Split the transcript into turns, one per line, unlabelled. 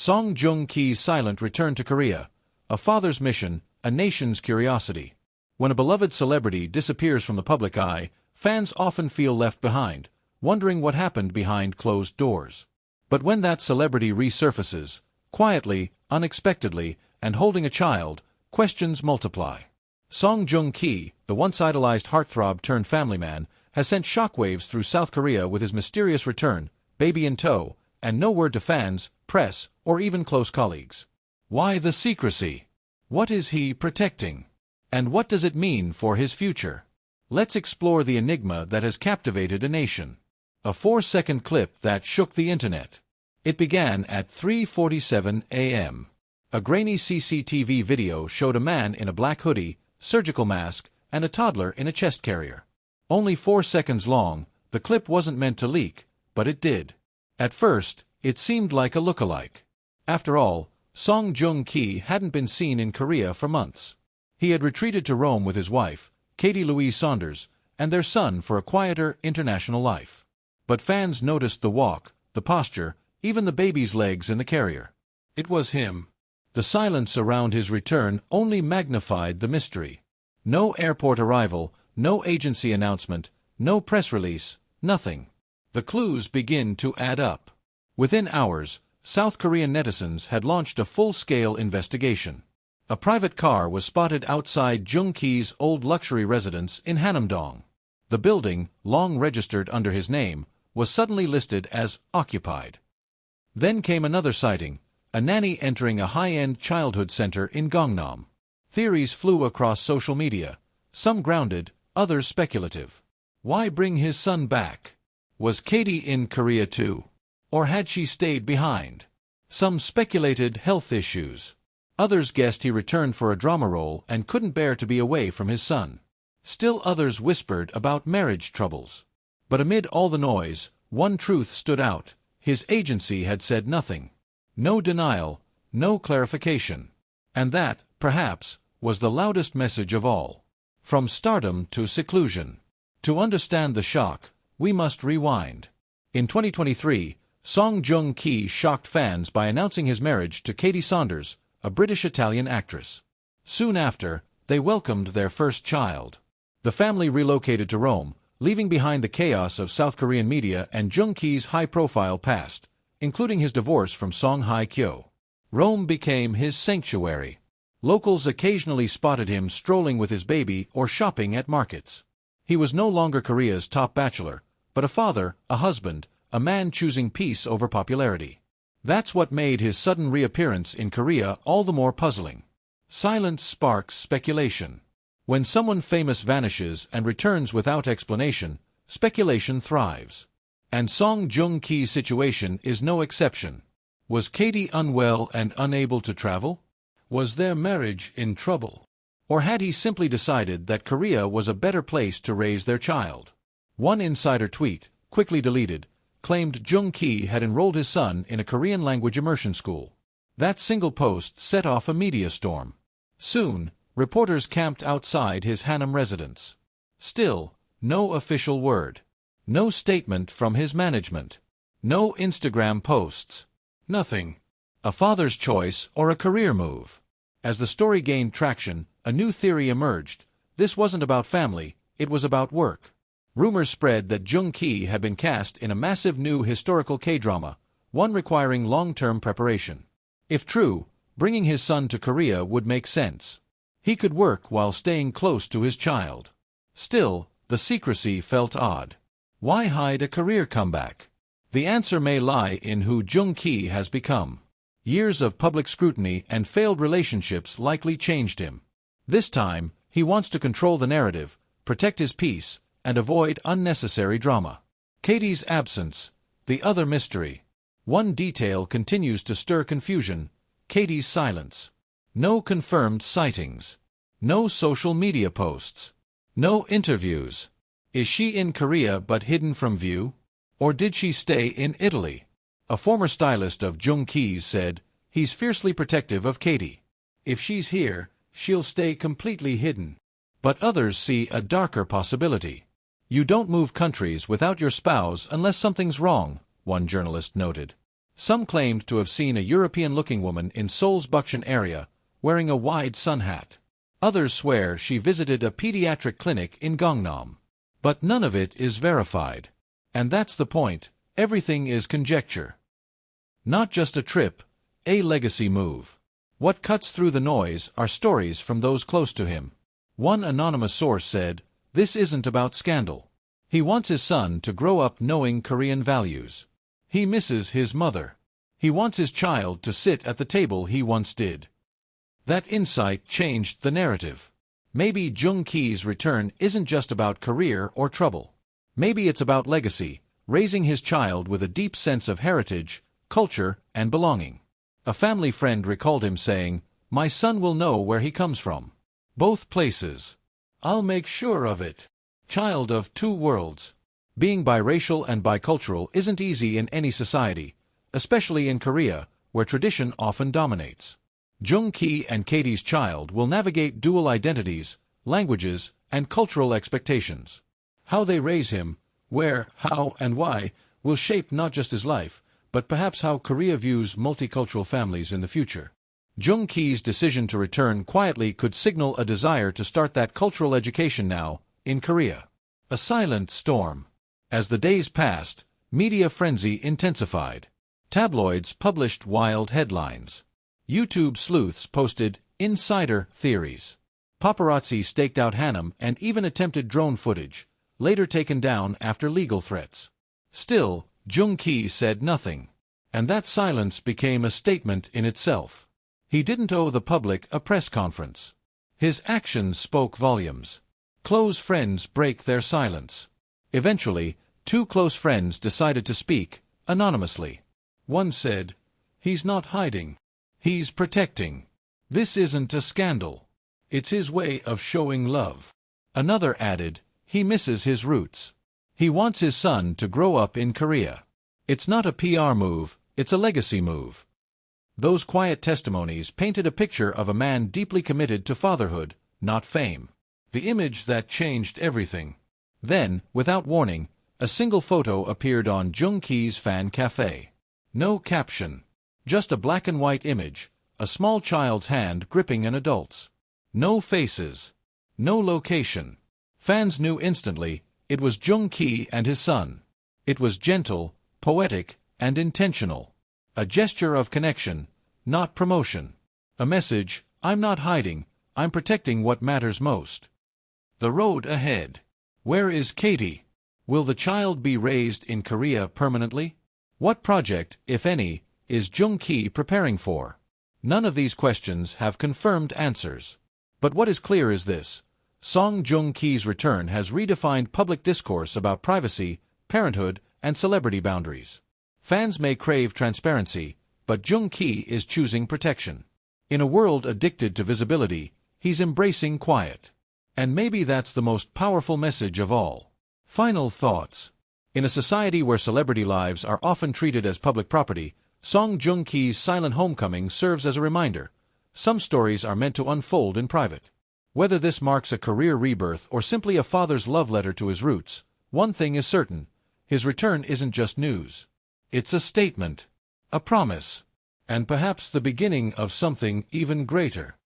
Song Joong Ki's silent return to Korea, a father's mission, a nation's curiosity. When a beloved celebrity disappears from the public eye, fans often feel left behind, wondering what happened behind closed doors. But when that celebrity resurfaces, quietly, unexpectedly, and holding a child, questions multiply. Song Joong Ki, the once idolized heartthrob turned family man, has sent shockwaves through South Korea with his mysterious return, baby in tow, and no word to fans, press, or even close colleagues. Why the secrecy? What is he protecting? And what does it mean for his future? Let's explore the enigma that has captivated a nation. A 4-second clip that shook the internet. It began at 3:47 a.m. A grainy CCTV video showed a man in a black hoodie, surgical mask, and a toddler in a chest carrier. Only 4 seconds long, the clip wasn't meant to leak, but it did. At first, it seemed like a lookalike. After all, Song Joong Ki hadn't been seen in Korea for months. He had retreated to Rome with his wife, Katie Louise Saunders, and their son for a quieter, international life. But fans noticed the walk, the posture, even the baby's legs in the carrier. It was him. The silence around his return only magnified the mystery. No airport arrival, no agency announcement, no press release, nothing. The clues begin to add up. Within hours, South Korean netizens had launched a full-scale investigation. A private car was spotted outside Joong Ki's old luxury residence in Hanamdong. The building, long registered under his name, was suddenly listed as occupied. Then came another sighting, a nanny entering a high-end childhood center in Gangnam. Theories flew across social media, some grounded, others speculative. Why bring his son back? Was Katie in Korea too? Or had she stayed behind? Some speculated health issues. Others guessed he returned for a drama role and couldn't bear to be away from his son. Still others whispered about marriage troubles. But amid all the noise, one truth stood out. His agency had said nothing. No denial, no clarification. And that, perhaps, was the loudest message of all. From stardom to seclusion. To understand the shock, we must rewind. In 2023, Song Joong Ki shocked fans by announcing his marriage to Katie Saunders, a British-Italian actress. Soon after, they welcomed their first child. The family relocated to Rome, leaving behind the chaos of South Korean media and Joong Ki's high-profile past, including his divorce from Song Hye-kyo. Rome became his sanctuary. Locals occasionally spotted him strolling with his baby or shopping at markets. He was no longer Korea's top bachelor, but a father, a husband, a man choosing peace over popularity. That's what made his sudden reappearance in Korea all the more puzzling. Silence sparks speculation. When someone famous vanishes and returns without explanation, speculation thrives. And Song Joong Ki's situation is no exception. Was Katie unwell and unable to travel? Was their marriage in trouble? Or had he simply decided that Korea was a better place to raise their child? One insider tweet, quickly deleted, claimed Joong Ki had enrolled his son in a Korean language immersion school. That single post set off a media storm. Soon, reporters camped outside his Hanam residence. Still, no official word. No statement from his management. No Instagram posts. Nothing. A father's choice or a career move. As the story gained traction, a new theory emerged. This wasn't about family, it was about work. Rumors spread that Joong Ki had been cast in a massive new historical K-drama, one requiring long-term preparation. If true, bringing his son to Korea would make sense. He could work while staying close to his child. Still, the secrecy felt odd. Why hide a career comeback? The answer may lie in who Joong Ki has become. Years of public scrutiny and failed relationships likely changed him. This time, he wants to control the narrative, protect his peace, and avoid unnecessary drama. Katie's absence, the other mystery. One detail continues to stir confusion: Katie's silence. No confirmed sightings. No social media posts. No interviews. Is she in Korea but hidden from view? Or did she stay in Italy? A former stylist of Joong Ki's said, "He's fiercely protective of Katie. If she's here, she'll stay completely hidden." But others see a darker possibility. You don't move countries without your spouse unless something's wrong, one journalist noted. Some claimed to have seen a European-looking woman in Seoul's Bukchon area, wearing a wide sun hat. Others swear she visited a pediatric clinic in Gangnam. But none of it is verified. And that's the point, everything is conjecture. Not just a trip, a legacy move. What cuts through the noise are stories from those close to him. One anonymous source said, "This isn't about scandal. He wants his son to grow up knowing Korean values. He misses his mother. He wants his child to sit at the table he once did." That insight changed the narrative. Maybe Joong Ki's return isn't just about career or trouble. Maybe it's about legacy, raising his child with a deep sense of heritage, culture, and belonging. A family friend recalled him saying, "My son will know where he comes from. Both places. I'll make sure of it." Child of two worlds. Being biracial and bicultural isn't easy in any society, especially in Korea, where tradition often dominates. Joong Ki and Katie's child will navigate dual identities, languages, and cultural expectations. How they raise him, where, how, and why, will shape not just his life, but perhaps how Korea views multicultural families in the future. Joong Ki's decision to return quietly could signal a desire to start that cultural education now, in Korea. A silent storm. As the days passed, media frenzy intensified. Tabloids published wild headlines. YouTube sleuths posted insider theories. Paparazzi staked out Hanum and even attempted drone footage, later taken down after legal threats. Still, Joong Ki said nothing. And that silence became a statement in itself. He didn't owe the public a press conference. His actions spoke volumes. Close friends break their silence. Eventually, two close friends decided to speak, anonymously. One said, "He's not hiding. He's protecting. This isn't a scandal. It's his way of showing love." Another added, "He misses his roots. He wants his son to grow up in Korea. It's not a PR move, it's a legacy move." Those quiet testimonies painted a picture of a man deeply committed to fatherhood, not fame. The image that changed everything. Then, without warning, a single photo appeared on Joong Ki's fan cafe. No caption. Just a black and white image, a small child's hand gripping an adult's. No faces. No location. Fans knew instantly, it was Joong Ki and his son. It was gentle, poetic, and intentional. A gesture of connection, not promotion. A message, "I'm not hiding, I'm protecting what matters most." The road ahead. Where is Katie? Will the child be raised in Korea permanently? What project, if any, is Joong Ki preparing for? None of these questions have confirmed answers. But what is clear is this. Song Joong Ki's return has redefined public discourse about privacy, parenthood, and celebrity boundaries. Fans may crave transparency, but Joong Ki is choosing protection. In a world addicted to visibility, he's embracing quiet. And maybe that's the most powerful message of all. Final thoughts. In a society where celebrity lives are often treated as public property, Song Joong Ki's silent homecoming serves as a reminder. Some stories are meant to unfold in private. Whether this marks a career rebirth or simply a father's love letter to his roots, one thing is certain. His return isn't just news. It's a statement, a promise, and perhaps the beginning of something even greater.